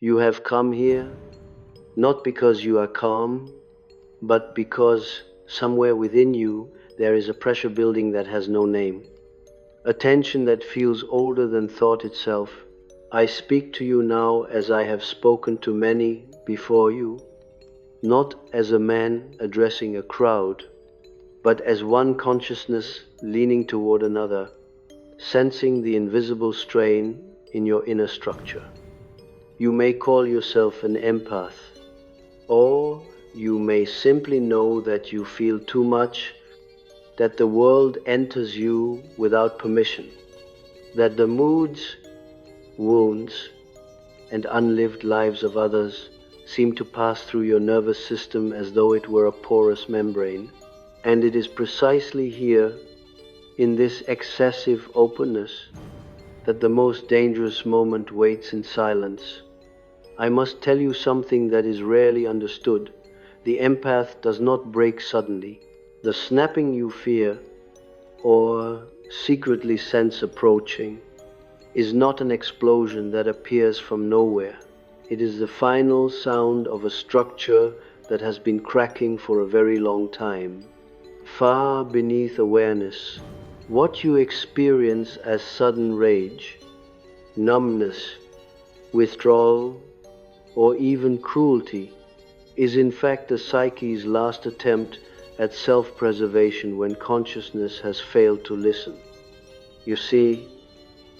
You have come here not because you are calm, but because somewhere within you there is a pressure building that has no name, a tension that feels older than thought itself. I speak to you now as I have spoken to many before you, not as a man addressing a crowd, but as one consciousness leaning toward another, sensing the invisible strain in your inner structure. You may call yourself an empath, or you may simply know that you feel too much, that the world enters you without permission, that the moods, wounds, and unlived lives of others seem to pass through your nervous system as though it were a porous membrane. And it is precisely here, in this excessive openness, that the most dangerous moment waits in silence. I must tell you something that is rarely understood. The empath does not break suddenly. The snapping you fear, or secretly sense approaching, is not an explosion that appears from nowhere. It is the final sound of a structure that has been cracking for a very long time. Far beneath awareness, what you experience as sudden rage, numbness, withdrawal, or even cruelty is in fact the psyche's last attempt at self-preservation when consciousness has failed to listen. You see,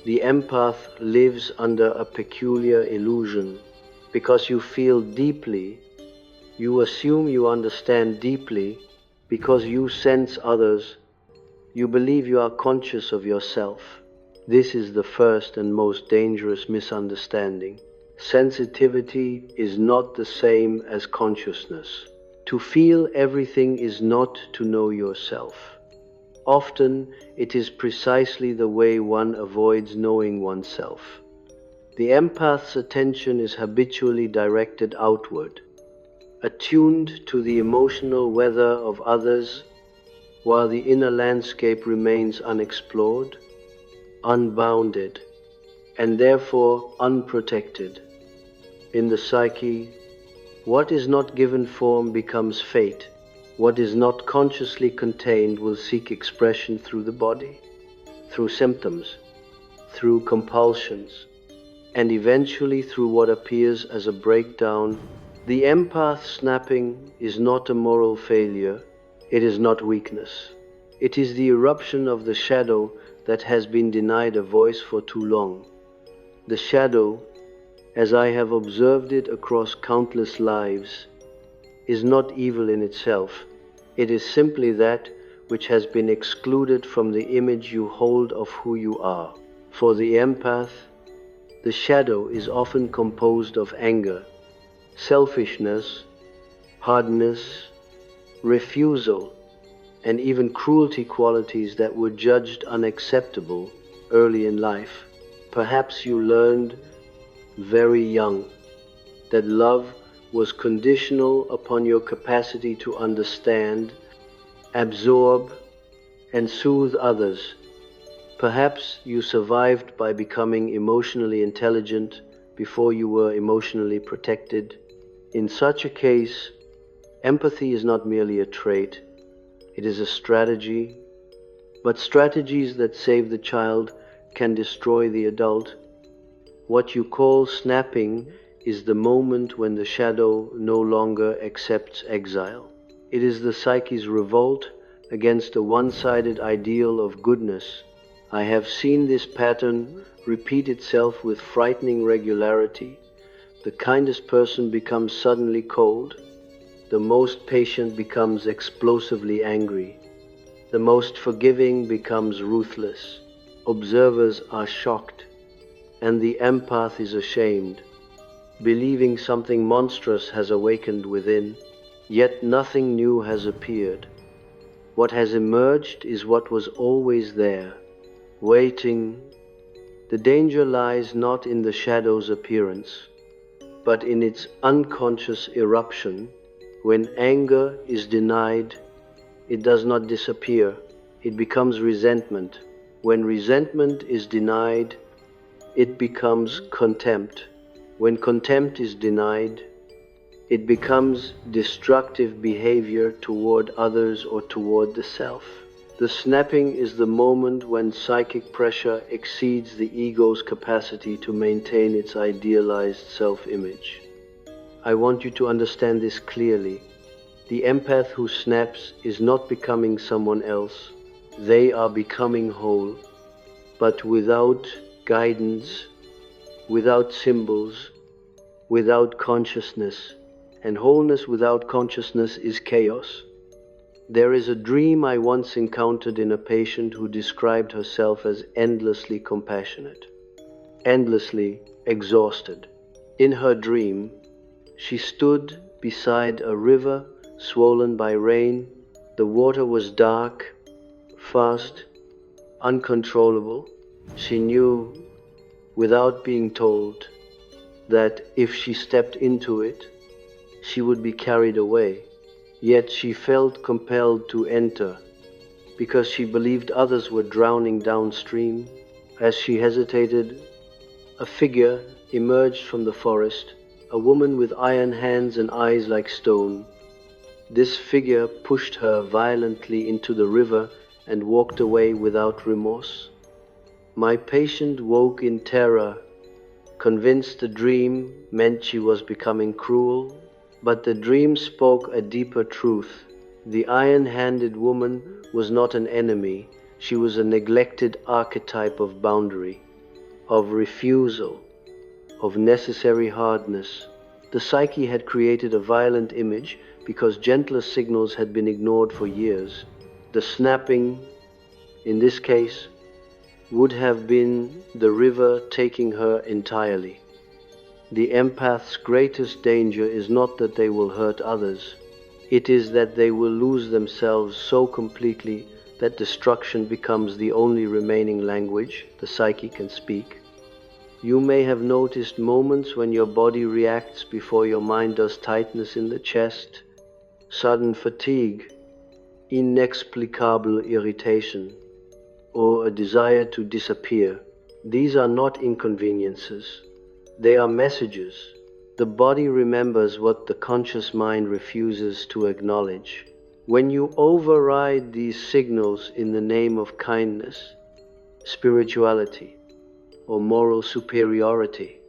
the empath lives under a peculiar illusion. Because you feel deeply, you assume you understand deeply. Because you sense others, you believe you are conscious of yourself. This is the first and most dangerous misunderstanding. Sensitivity is not the same as consciousness. To feel everything is not to know yourself. Often, it is precisely the way one avoids knowing oneself. The empath's attention is habitually directed outward, attuned to the emotional weather of others, while the inner landscape remains unexplored, unbounded, and therefore unprotected. In the psyche, what is not given form becomes fate. What is not consciously contained will seek expression through the body, through symptoms, through compulsions, and eventually through what appears as a breakdown. The empath snapping is not a moral failure, it is not weakness. It is the eruption of the shadow that has been denied a voice for too long. The shadow, as I have observed it across countless lives, is not evil in itself. It is simply that which has been excluded from the image you hold of who you are. For the empath, the shadow is often composed of anger, selfishness, hardness, refusal, and even cruelty, qualities that were judged unacceptable early in life. Perhaps you learned very young that love was conditional upon your capacity to understand, absorb, and soothe others. Perhaps you survived by becoming emotionally intelligent before you were emotionally protected. In such a case, empathy is not merely a trait, it is a strategy. But strategies that save the child can destroy the adult. What you call snapping is the moment when the shadow no longer accepts exile. It is the psyche's revolt against a one-sided ideal of goodness. I have seen this pattern repeat itself with frightening regularity. The kindest person becomes suddenly cold. The most patient becomes explosively angry. The most forgiving becomes ruthless. Observers are shocked, and the empath is ashamed, believing something monstrous has awakened within. Yet nothing new has appeared. What has emerged is what was always there, waiting. The danger lies not in the shadow's appearance, but in its unconscious eruption. When anger is denied, it does not disappear, it becomes resentment. When resentment is denied, it becomes contempt. When contempt is denied, it becomes destructive behavior toward others or toward the self. The snapping is the moment when psychic pressure exceeds the ego's capacity to maintain its idealized self-image. I want you to understand this clearly. The empath who snaps is not becoming someone else. They are becoming whole, but without guidance, without symbols, without consciousness. And wholeness without consciousness is chaos. There is a dream I once encountered in a patient who described herself as endlessly compassionate, endlessly exhausted. In her dream, she stood beside a river swollen by rain. The water was dark, fast, uncontrollable. She knew, without being told, that if she stepped into it, she would be carried away. Yet she felt compelled to enter, because she believed others were drowning downstream. As she hesitated, a figure emerged from the forest, a woman with iron hands and eyes like stone. This figure pushed her violently into the river and walked away without remorse. My patient woke in terror, convinced the dream meant she was becoming cruel. But the dream spoke a deeper truth. The iron-handed woman was not an enemy. She was a neglected archetype of boundary, of refusal, of necessary hardness. The psyche had created a violent image because gentler signals had been ignored for years. The snapping, in this case, would have been the river taking her entirely. The empath's greatest danger is not that they will hurt others. It is that they will lose themselves so completely that destruction becomes the only remaining language the psyche can speak. You may have noticed moments when your body reacts before your mind does: tightness in the chest, sudden fatigue, inexplicable irritation, or a desire to disappear. These are not inconveniences. They are messages. The body remembers what the conscious mind refuses to acknowledge. When you override these signals in the name of kindness, spirituality, or moral superiority,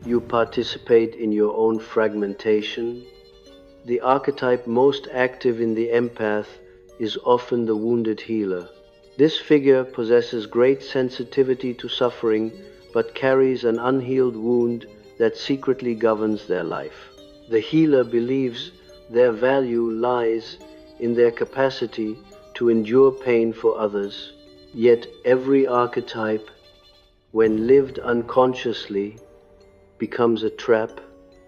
you participate in your own fragmentation. The archetype most active in the empath is often the wounded healer. This figure possesses great sensitivity to suffering, but carries an unhealed wound that secretly governs their life. The healer believes their value lies in their capacity to endure pain for others. Yet every archetype, when lived unconsciously, becomes a trap.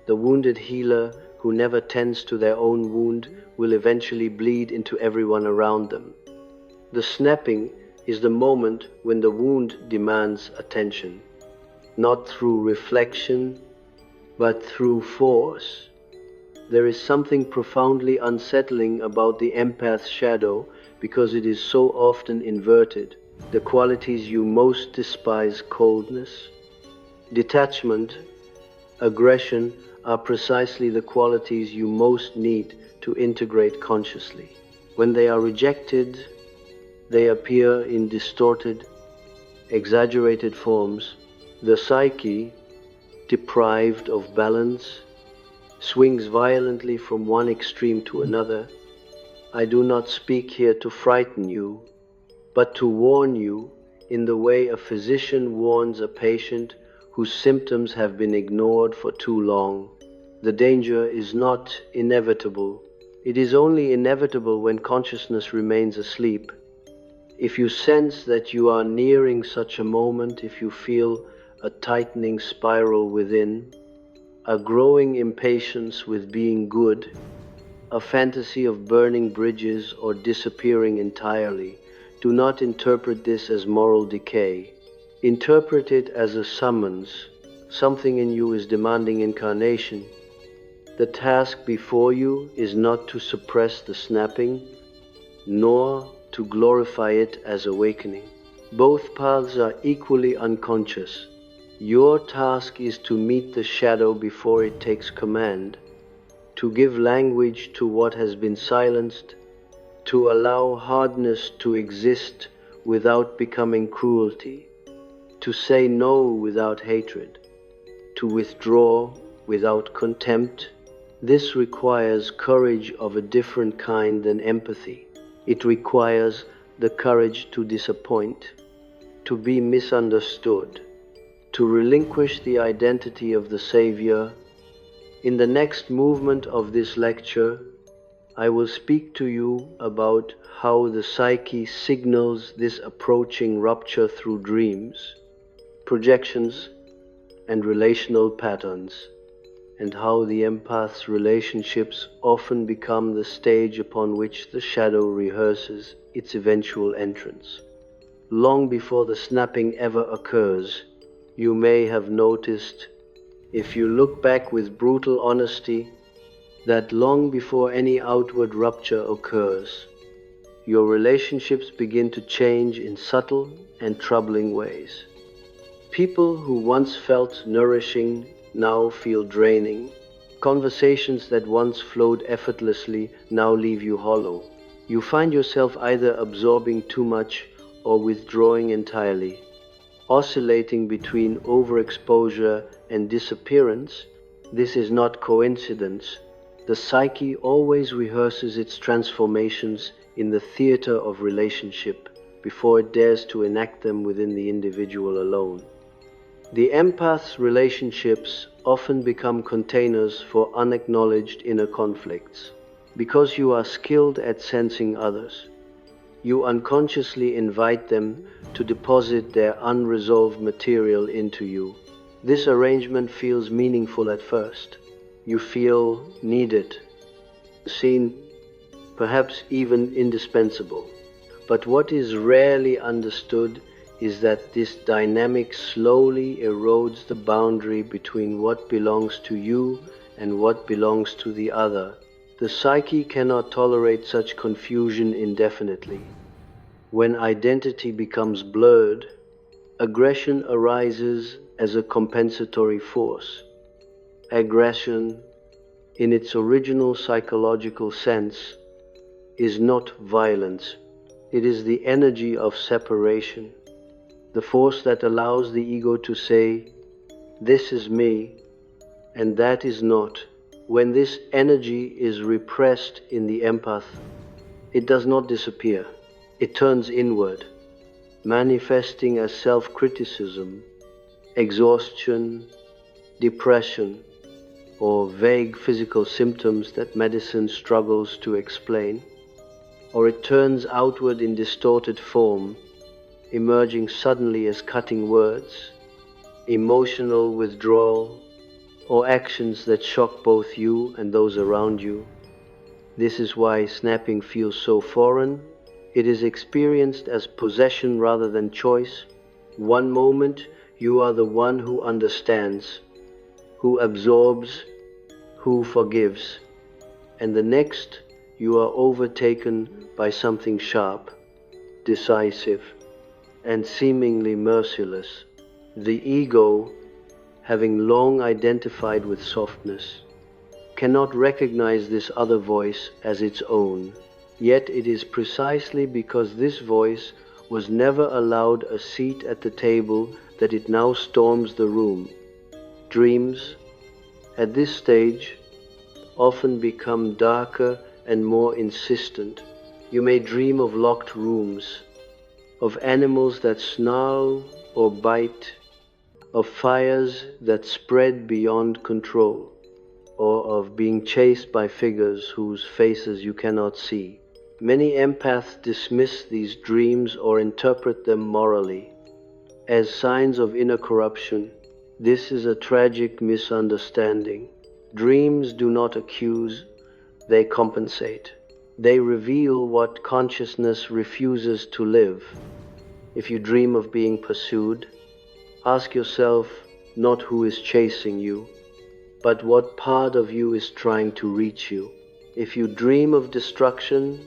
The wounded healer who never tends to their own wound will eventually bleed into everyone around them. The snapping is the moment when the wound demands attention. Not through reflection, but through force. There is something profoundly unsettling about the empath's shadow because it is so often inverted. The qualities you most despise, coldness, detachment, aggression, are precisely the qualities you most need to integrate consciously. When they are rejected, they appear in distorted, exaggerated forms. The psyche, deprived of balance, swings violently from one extreme to another. I do not speak here to frighten you, but to warn you in the way a physician warns a patient whose symptoms have been ignored for too long. The danger is not inevitable. It is only inevitable when consciousness remains asleep. If you sense that you are nearing such a moment, if you feel a tightening spiral within, a growing impatience with being good, a fantasy of burning bridges or disappearing entirely, do not interpret this as moral decay. Interpret it as a summons. Something in you is demanding incarnation. The task before you is not to suppress the snapping, nor to glorify it as awakening. Both paths are equally unconscious, Your task is to meet the shadow before it takes command, to give language to what has been silenced, to allow hardness to exist without becoming cruelty, to say no without hatred, to withdraw without contempt. This requires courage of a different kind than empathy. It requires the courage to disappoint, to be misunderstood, to relinquish the identity of the Savior. In the next movement of this lecture, I will speak to you about how the psyche signals this approaching rupture through dreams, projections, and relational patterns, and how the empath's relationships often become the stage upon which the shadow rehearses its eventual entrance. Long before the snapping ever occurs, you may have noticed, if you look back with brutal honesty, that long before any outward rupture occurs, your relationships begin to change in subtle and troubling ways. People who once felt nourishing now feel draining. Conversations that once flowed effortlessly now leave you hollow. You find yourself either absorbing too much or withdrawing entirely, oscillating between overexposure and disappearance. This is not coincidence. The psyche always rehearses its transformations in the theater of relationship before it dares to enact them within the individual alone. The empath's relationships often become containers for unacknowledged inner conflicts. Because you are skilled at sensing others, you unconsciously invite them to deposit their unresolved material into you. This arrangement feels meaningful at first. You feel needed, seen, perhaps even indispensable. But what is rarely understood is that this dynamic slowly erodes the boundary between what belongs to you and what belongs to the other. The psyche cannot tolerate such confusion indefinitely. When identity becomes blurred, aggression arises as a compensatory force. Aggression, in its original psychological sense, is not violence. It is the energy of separation, the force that allows the ego to say, "This is me," and "that is not." When this energy is repressed in the empath, it does not disappear. It turns inward, manifesting as self-criticism, exhaustion, depression, or vague physical symptoms that medicine struggles to explain. Or it turns outward in distorted form, emerging suddenly as cutting words, emotional withdrawal, or actions that shock both you and those around you. This is why snapping feels so foreign. It is experienced as possession rather than choice. One moment you are the one who understands, who absorbs, who forgives, and the next you are overtaken by something sharp, decisive, and seemingly merciless. The ego, having long identified with softness, cannot recognize this other voice as its own. Yet it is precisely because this voice was never allowed a seat at the table that it now storms the room. Dreams, at this stage, often become darker and more insistent. You may dream of locked rooms, of animals that snarl or bite, of fires that spread beyond control, or of being chased by figures whose faces you cannot see. Many empaths dismiss these dreams or interpret them morally as signs of inner corruption. This is a tragic misunderstanding. Dreams do not accuse, they compensate. They reveal what consciousness refuses to live. If you dream of being pursued, ask yourself not who is chasing you, but what part of you is trying to reach you. If you dream of destruction,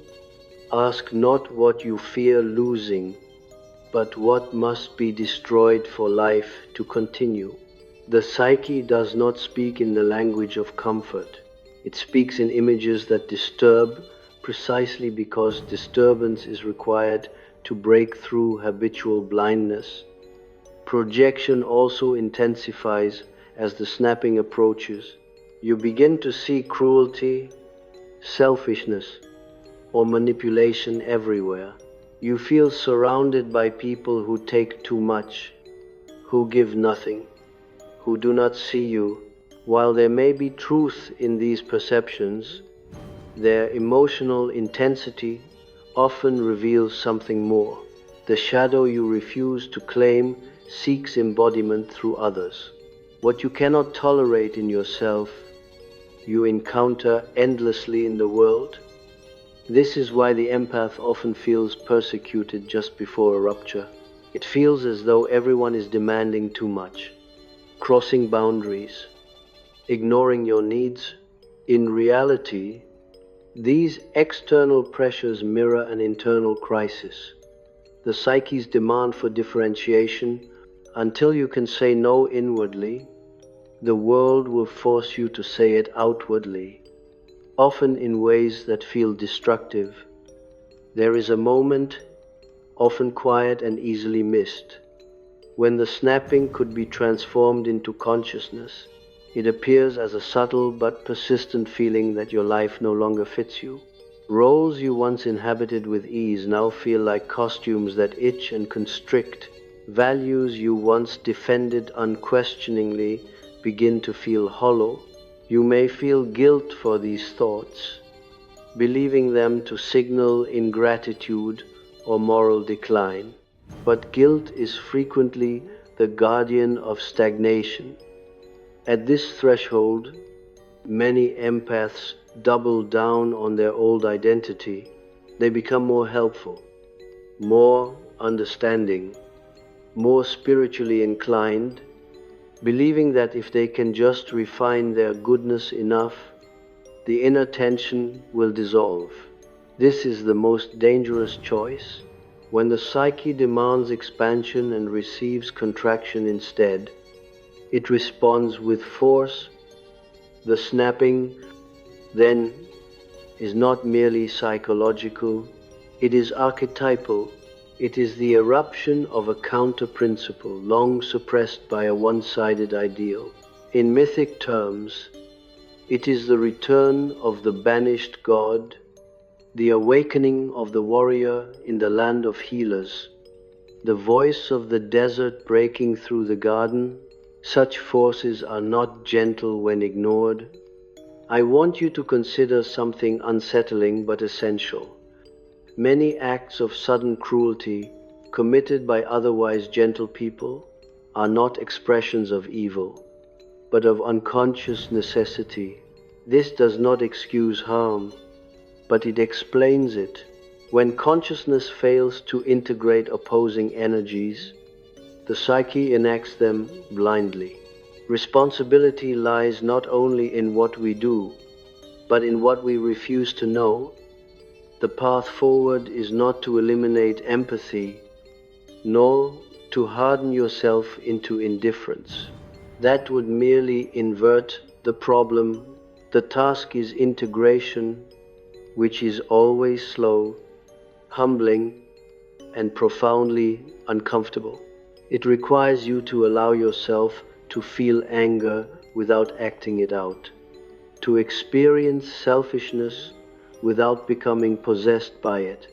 ask not what you fear losing, but what must be destroyed for life to continue. The psyche does not speak in the language of comfort. It speaks in images that disturb, precisely because disturbance is required to break through habitual blindness. Projection also intensifies as the snapping approaches. You begin to see cruelty, selfishness, or manipulation everywhere. You feel surrounded by people who take too much, who give nothing, who do not see you. While there may be truth in these perceptions, their emotional intensity often reveals something more. The shadow you refuse to claim seeks embodiment through others. What you cannot tolerate in yourself, you encounter endlessly in the world. This is why the empath often feels persecuted just before a rupture. It feels as though everyone is demanding too much, crossing boundaries, ignoring your needs. In reality, these external pressures mirror an internal crisis. The psyche's demand for differentiation. Until you can say no inwardly, the world will force you to say it outwardly, often in ways that feel destructive. There is a moment, often quiet and easily missed, when the snapping could be transformed into consciousness. It appears as a subtle but persistent feeling that your life no longer fits you. Roles you once inhabited with ease now feel like costumes that itch and constrict. Values you once defended unquestioningly begin to feel hollow. You may feel guilt for these thoughts, believing them to signal ingratitude or moral decline. But guilt is frequently the guardian of stagnation. At this threshold, many empaths double down on their old identity. They become more helpful, more understanding, more spiritually inclined, believing that if they can just refine their goodness enough, the inner tension will dissolve. This is the most dangerous choice. When the psyche demands expansion and receives contraction instead, it responds with force. The snapping, then, is not merely psychological, it is archetypal. It is the eruption of a counter-principle long suppressed by a one-sided ideal. In mythic terms, it is the return of the banished god, the awakening of the warrior in the land of healers, the voice of the desert breaking through the garden. Such forces are not gentle when ignored. I want you to consider something unsettling but essential. Many acts of sudden cruelty committed by otherwise gentle people are not expressions of evil, but of unconscious necessity. This does not excuse harm, but it explains it. When consciousness fails to integrate opposing energies, the psyche enacts them blindly. Responsibility lies not only in what we do, but in what we refuse to know. The path forward is not to eliminate empathy, nor to harden yourself into indifference. That would merely invert the problem. The task is integration, which is always slow, humbling, and profoundly uncomfortable. It requires you to allow yourself to feel anger without acting it out, to experience selfishness without becoming possessed by it,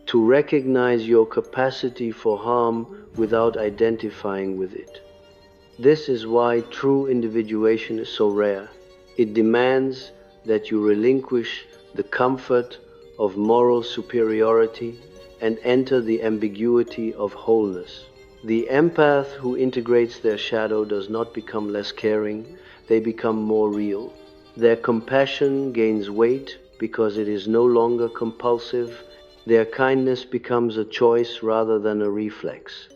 to recognize your capacity for harm without identifying with it. This is why true individuation is so rare. It demands that you relinquish the comfort of moral superiority and enter the ambiguity of wholeness. The empath who integrates their shadow does not become less caring, they become more real. Their compassion gains weight because it is no longer compulsive. Their kindness becomes a choice rather than a reflex.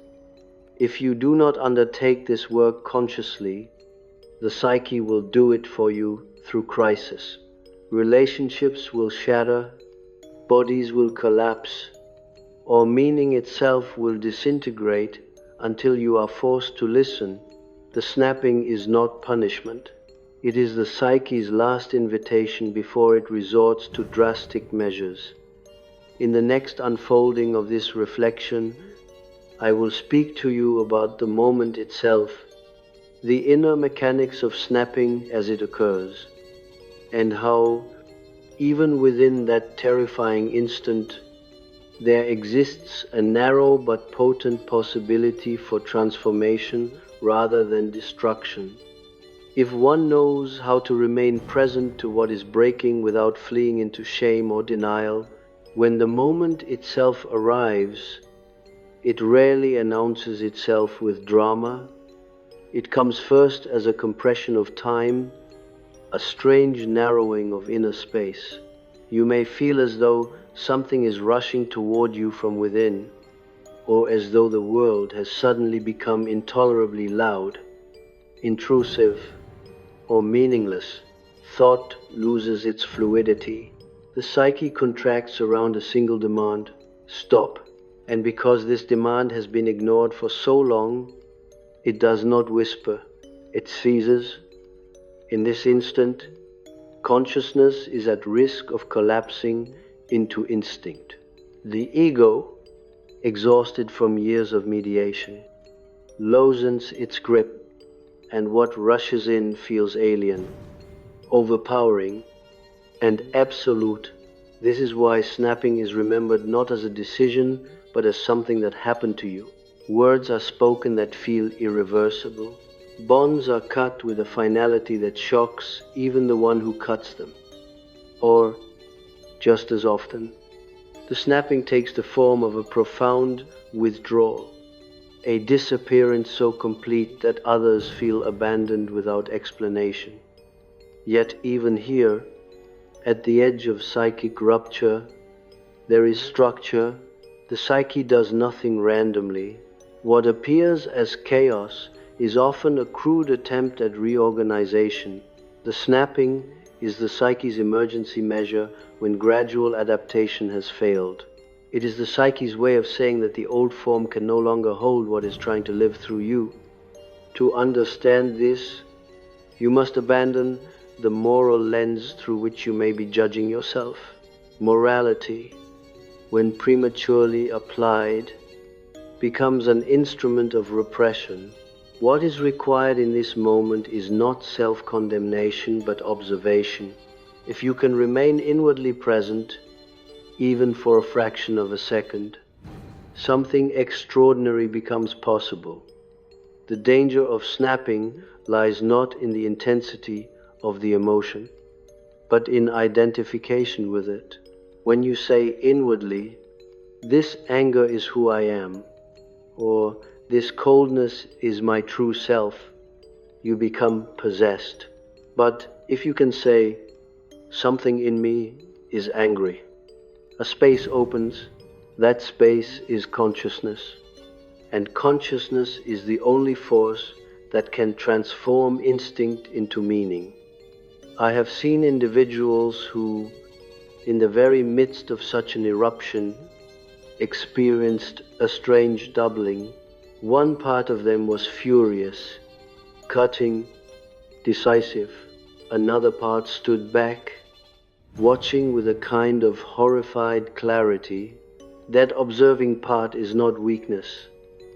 If you do not undertake this work consciously, the psyche will do it for you through crisis. Relationships will shatter, bodies will collapse, or meaning itself will disintegrate until you are forced to listen. The snapping is not punishment. It is the psyche's last invitation before it resorts to drastic measures. In the next unfolding of this reflection, I will speak to you about the moment itself, the inner mechanics of snapping as it occurs, and how, even within that terrifying instant, there exists a narrow but potent possibility for transformation rather than destruction. If one knows how to remain present to what is breaking without fleeing into shame or denial, when the moment itself arrives, it rarely announces itself with drama. It comes first as a compression of time, a strange narrowing of inner space. You may feel as though something is rushing toward you from within, or as though the world has suddenly become intolerably loud, intrusive, or meaningless. Thought loses its fluidity. The psyche contracts around a single demand: stop. And because this demand has been ignored for so long, it does not whisper, it seizes. In this instant, consciousness is at risk of collapsing into instinct. The ego, exhausted from years of mediation, loosens its grip, and what rushes in feels alien, overpowering, and absolute. This is why snapping is remembered not as a decision, but as something that happened to you. Words are spoken that feel irreversible. Bonds are cut with a finality that shocks even the one who cuts them. Or, just as often, the snapping takes the form of a profound withdrawal, a disappearance so complete that others feel abandoned without explanation. Yet even here, at the edge of psychic rupture, there is structure. The psyche does nothing randomly. What appears as chaos is often a crude attempt at reorganization. The snapping is the psyche's emergency measure when gradual adaptation has failed. It is the psyche's way of saying that the old form can no longer hold what is trying to live through you. To understand this, you must abandon the moral lens through which you may be judging yourself. Morality, when prematurely applied, becomes an instrument of repression. What is required in this moment is not self-condemnation, but observation. If you can remain inwardly present, even for a fraction of a second, something extraordinary becomes possible. The danger of snapping lies not in the intensity of the emotion, but in identification with it. When you say inwardly, "This anger is who I am," or "This coldness is my true self," you become possessed. But if you can say, "Something in me is angry," a space opens. That space is consciousness. And consciousness is the only force that can transform instinct into meaning. I have seen individuals who, in the very midst of such an eruption, experienced a strange doubling. One part of them was furious, cutting, decisive. Another part stood back, watching with a kind of horrified clarity. That observing part is not weakness.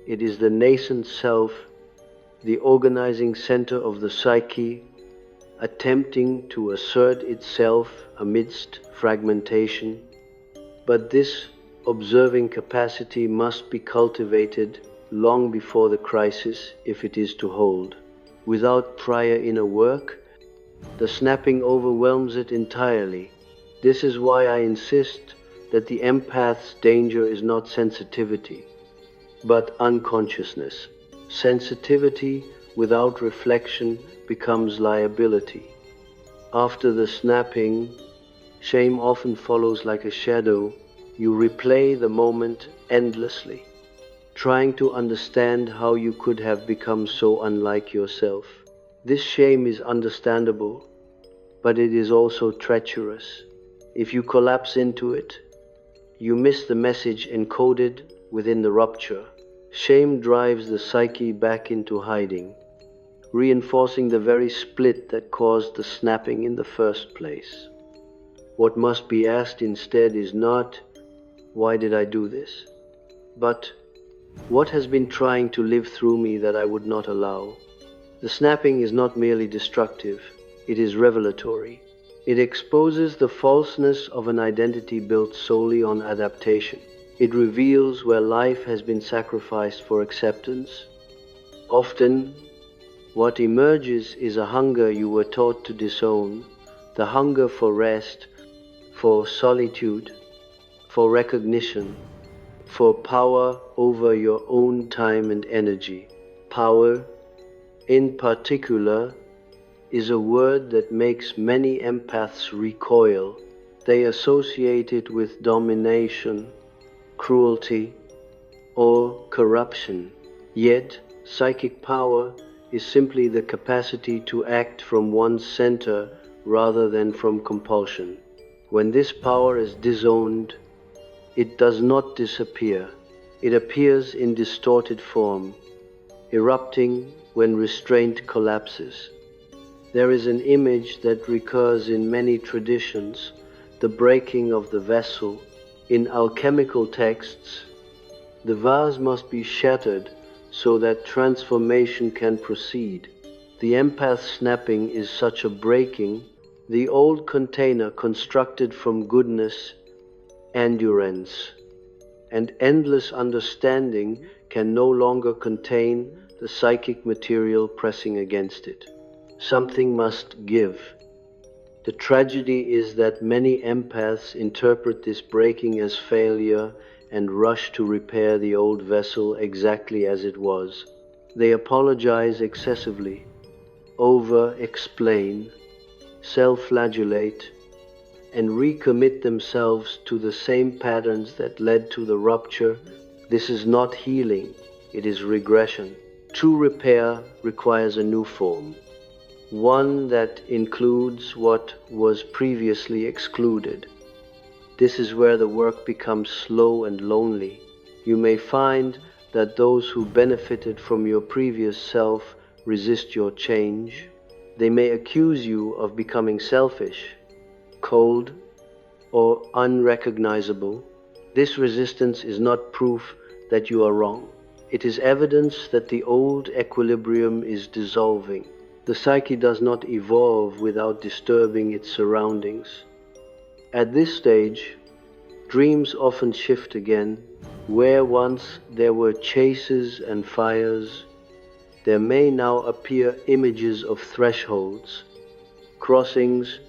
It is the nascent self, the organizing center of the psyche, attempting to assert itself amidst fragmentation. But this observing capacity must be cultivated long before the crisis if it is to hold. Without prior inner work, the snapping overwhelms it entirely. This is why I insist that the empath's danger is not sensitivity, but unconsciousness. Sensitivity without reflection becomes liability. After the snapping, shame often follows like a shadow. You replay the moment endlessly, trying to understand how you could have become so unlike yourself. This shame is understandable, but it is also treacherous. If you collapse into it, You miss the message encoded within the rupture. Shame drives the psyche back into hiding, reinforcing the very split that caused the snapping in the first place. What must be asked instead is not, why did I do this? But, what has been trying to live through me that I would not allow? The snapping is not merely destructive, it is revelatory. It exposes the falseness of an identity built solely on adaptation. It reveals where life has been sacrificed for acceptance. Often, what emerges is a hunger you were taught to disown, the hunger for rest, for solitude, for recognition, for power over your own time and energy. Power, in particular, is a word that makes many empaths recoil. They associate it with domination, cruelty, or corruption. Yet, psychic power is simply the capacity to act from one's center rather than from compulsion. When this power is disowned, it does not disappear. It appears in distorted form, erupting when restraint collapses. There is an image that recurs in many traditions, the breaking of the vessel. In alchemical texts, the vase must be shattered so that transformation can proceed. The empath snapping is such a breaking. The old container constructed from goodness, endurance, and endless understanding can no longer contain the psychic material pressing against it. Something must give. The tragedy is that many empaths interpret this breaking as failure and rush to repair the old vessel exactly as it was. They apologize excessively, over-explain, self-flagellate, and recommit themselves to the same patterns that led to the rupture. This is not healing, it is regression. True repair requires a new form, one that includes what was previously excluded. This is where the work becomes slow and lonely. You may find that those who benefited from your previous self resist your change. They may accuse you of becoming selfish, cold, or unrecognizable. This resistance is not proof that you are wrong. It is evidence that the old equilibrium is dissolving. The psyche does not evolve without disturbing its surroundings. At this stage, dreams often shift again. Where once there were chases and fires, there may now appear images of thresholds, crossings,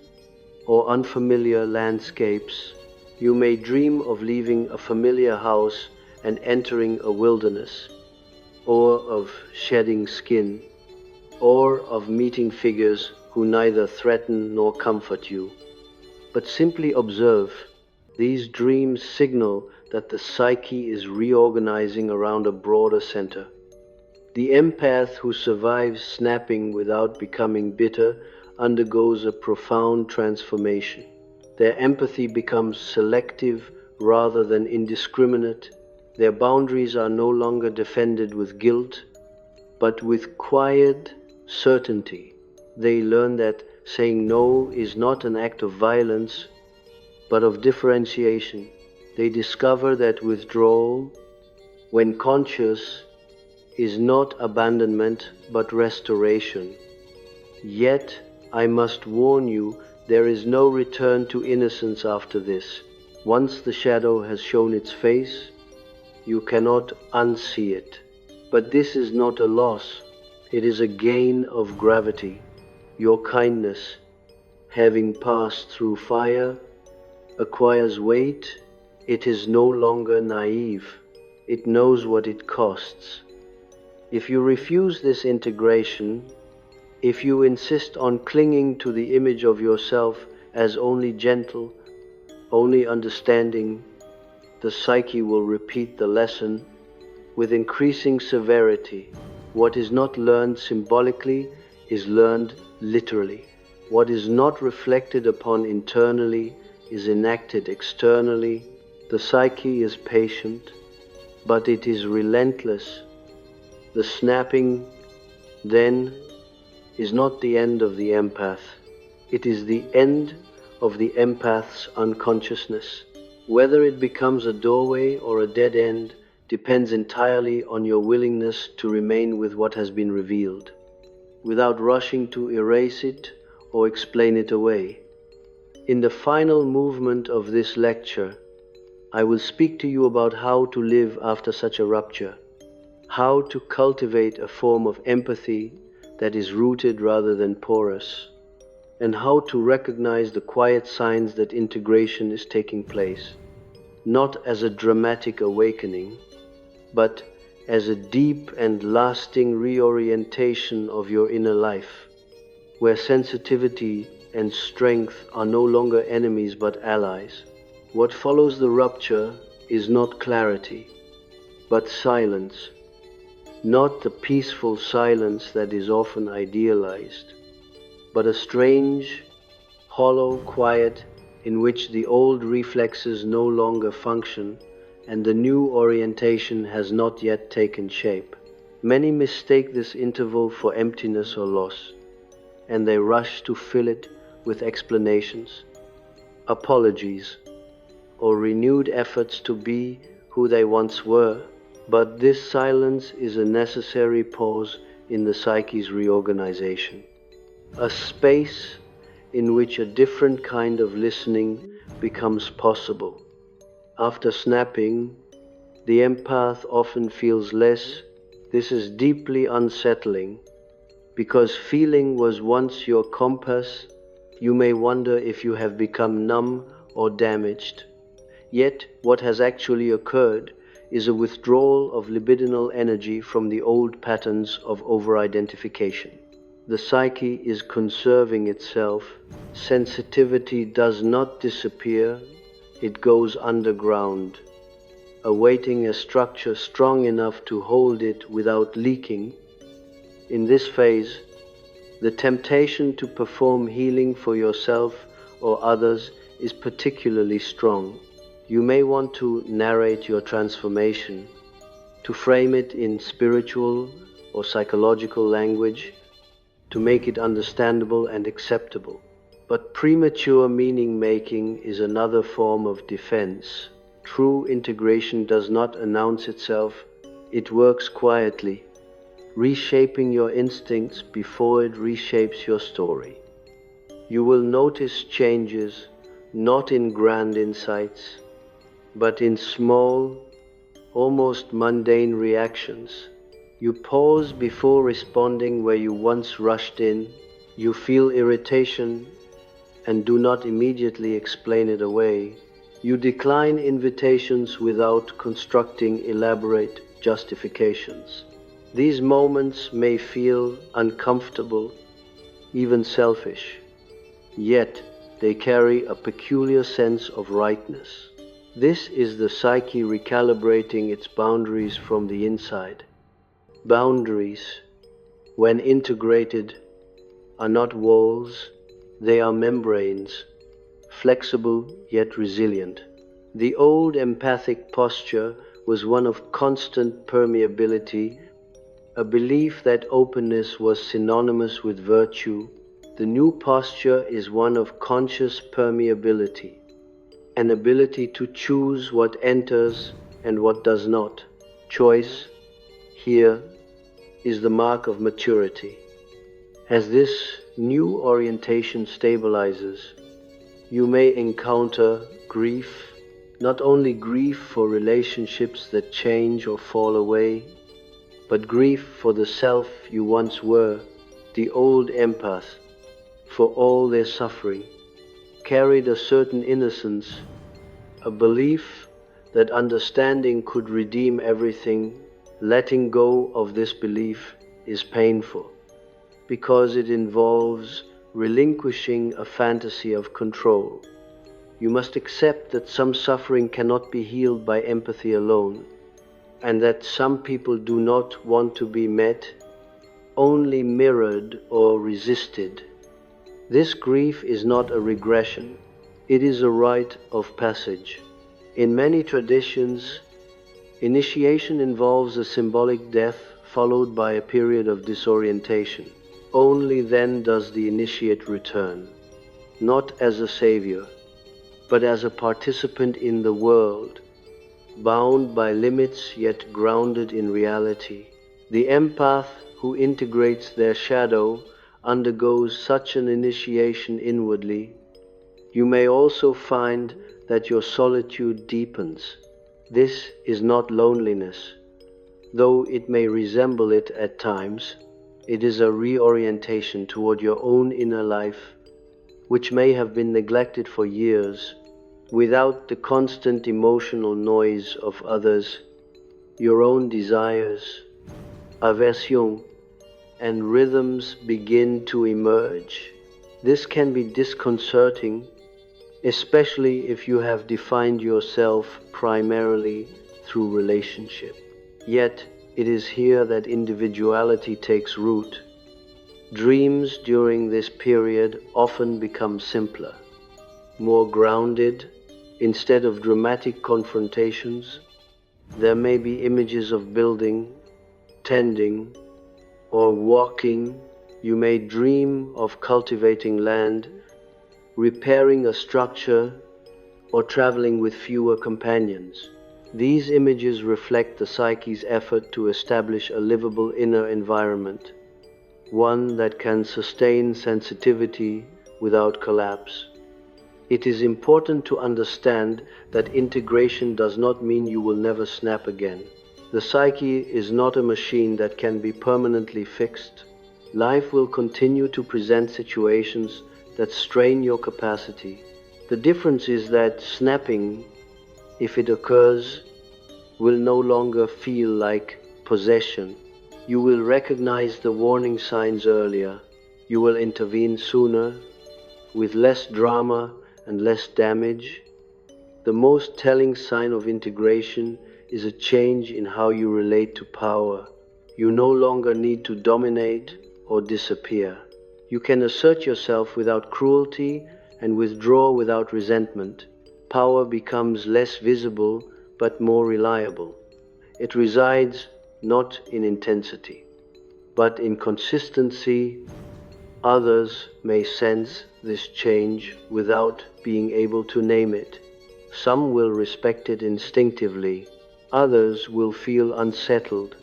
or unfamiliar landscapes. You may dream of leaving a familiar house and entering a wilderness, or of shedding skin, or of meeting figures who neither threaten nor comfort you. But simply observe. These dreams signal that the psyche is reorganizing around a broader center. The empath who survives snapping without becoming bitter undergoes a profound transformation. Their empathy becomes selective rather than indiscriminate. Their boundaries are no longer defended with guilt, but with quiet certainty. They learn that saying no is not an act of violence, but of differentiation. They discover that withdrawal, when conscious, is not abandonment but restoration. Yet, I must warn you, there is no return to innocence after this. Once the shadow has shown its face, you cannot unsee it. But this is not a loss, it is a gain of gravity. Your kindness, having passed through fire, acquires weight. It is no longer naive. It knows what it costs. If you refuse this integration, if you insist on clinging to the image of yourself as only gentle, only understanding, the psyche will repeat the lesson with increasing severity. What is not learned symbolically is learned literally. What is not reflected upon internally is enacted externally. The psyche is patient, but it is relentless. The snapping, then, is not the end of the empath. It is the end of the empath's unconsciousness. Whether it becomes a doorway or a dead end depends entirely on your willingness to remain with what has been revealed, without rushing to erase it or explain it away. In the final movement of this lecture, I will speak to you about how to live after such a rupture, how to cultivate a form of empathy that is rooted rather than porous, and how to recognize the quiet signs that integration is taking place, not as a dramatic awakening, but as a deep and lasting reorientation of your inner life, where sensitivity and strength are no longer enemies but allies. What follows the rupture is not clarity, but silence, not the peaceful silence that is often idealized, but a strange, hollow quiet in which the old reflexes no longer function and the new orientation has not yet taken shape. Many mistake this interval for emptiness or loss, and they rush to fill it with explanations, apologies, or renewed efforts to be who they once were. But this silence is a necessary pause in the psyche's reorganization, a space in which a different kind of listening becomes possible. After snapping, the empath often feels less. This is deeply unsettling, because feeling was once your compass. You may wonder if you have become numb or damaged. Yet, what has actually occurred is a withdrawal of libidinal energy from the old patterns of over-identification. The psyche is conserving itself. Sensitivity does not disappear, it goes underground, awaiting a structure strong enough to hold it without leaking. In this phase, the temptation to perform healing for yourself or others is particularly strong. You may want to narrate your transformation, to frame it in spiritual or psychological language, to make it understandable and acceptable. But premature meaning-making is another form of defense. True integration does not announce itself, it works quietly, reshaping your instincts before it reshapes your story. You will notice changes, not in grand insights, but in small, almost mundane reactions. You pause before responding where you once rushed in. You feel irritation and do not immediately explain it away. You decline invitations without constructing elaborate justifications. These moments may feel uncomfortable, even selfish, yet they carry a peculiar sense of rightness. This is the psyche recalibrating its boundaries from the inside. Boundaries, when integrated, are not walls, they are membranes, flexible yet resilient. The old empathic posture was one of constant permeability, a belief that openness was synonymous with virtue. The new posture is one of conscious permeability, an ability to choose what enters and what does not. Choice, here, is the mark of maturity. As this new orientation stabilizes, you may encounter grief, not only grief for relationships that change or fall away, but grief for the self you once were. The old empath, for all their suffering, carried a certain innocence, a belief that understanding could redeem everything. Letting go of this belief is painful, because it involves relinquishing a fantasy of control. You must accept that some suffering cannot be healed by empathy alone, and that some people do not want to be met, only mirrored or resisted. This grief is not a regression, it is a rite of passage. In many traditions, initiation involves a symbolic death followed by a period of disorientation. Only then does the initiate return, not as a savior, but as a participant in the world, bound by limits yet grounded in reality. The empath who integrates their shadow undergoes such an initiation inwardly. You may also find that your solitude deepens. This is not loneliness, though it may resemble it at times. It is a reorientation toward your own inner life, which may have been neglected for years. Without the constant emotional noise of others, your own desires, aversion, and rhythms begin to emerge. This can be disconcerting, especially if you have defined yourself primarily through relationship. Yet, it is here that individuality takes root. Dreams during this period often become simpler, more grounded. Instead of dramatic confrontations, there may be images of building, tending, or walking. You may dream of cultivating land, repairing a structure, or traveling with fewer companions. These images reflect the psyche's effort to establish a livable inner environment, one that can sustain sensitivity without collapse. It is important to understand that integration does not mean you will never snap again. The psyche is not a machine that can be permanently fixed. Life will continue to present situations that strain your capacity. The difference is that snapping, if it occurs, will no longer feel like possession. You will recognize the warning signs earlier. You will intervene sooner, with less drama and less damage. The most telling sign of integration is a change in how you relate to power. You no longer need to dominate or disappear. You can assert yourself without cruelty and withdraw without resentment. Power becomes less visible but more reliable. It resides not in intensity, but in consistency. Others may sense this change without being able to name it. Some will respect it instinctively. Others will feel unsettled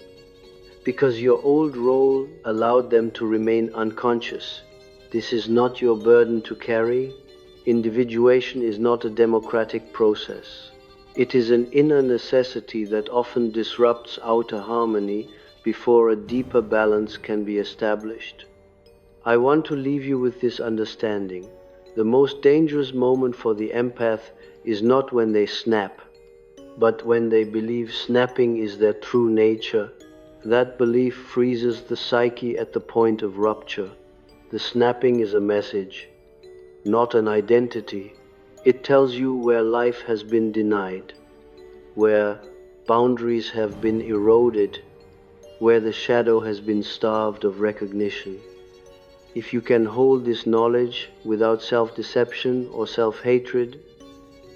because your old role allowed them to remain unconscious. This is not your burden to carry. Individuation is not a democratic process. It is an inner necessity that often disrupts outer harmony before a deeper balance can be established. I want to leave you with this understanding. The most dangerous moment for the empath is not when they snap, but when they believe snapping is their true nature. That belief freezes the psyche at the point of rupture. The snapping is a message, not an identity. It tells you where life has been denied, where boundaries have been eroded, where the shadow has been starved of recognition. If you can hold this knowledge without self-deception or self-hatred,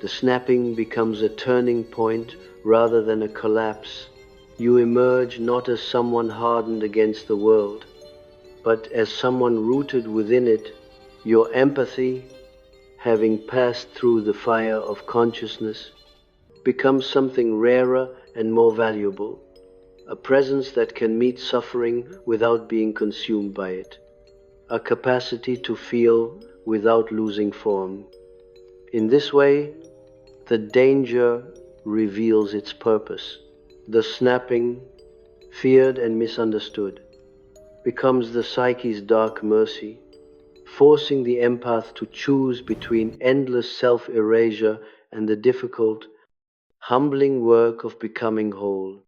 the snapping becomes a turning point rather than a collapse. You emerge not as someone hardened against the world, but as someone rooted within it. Your empathy, having passed through the fire of consciousness, becomes something rarer and more valuable, a presence that can meet suffering without being consumed by it, a capacity to feel without losing form. In this way, the danger reveals its purpose. The snapping, feared and misunderstood, becomes the psyche's dark mercy, forcing the empath to choose between endless self-erasure and the difficult, humbling work of becoming whole.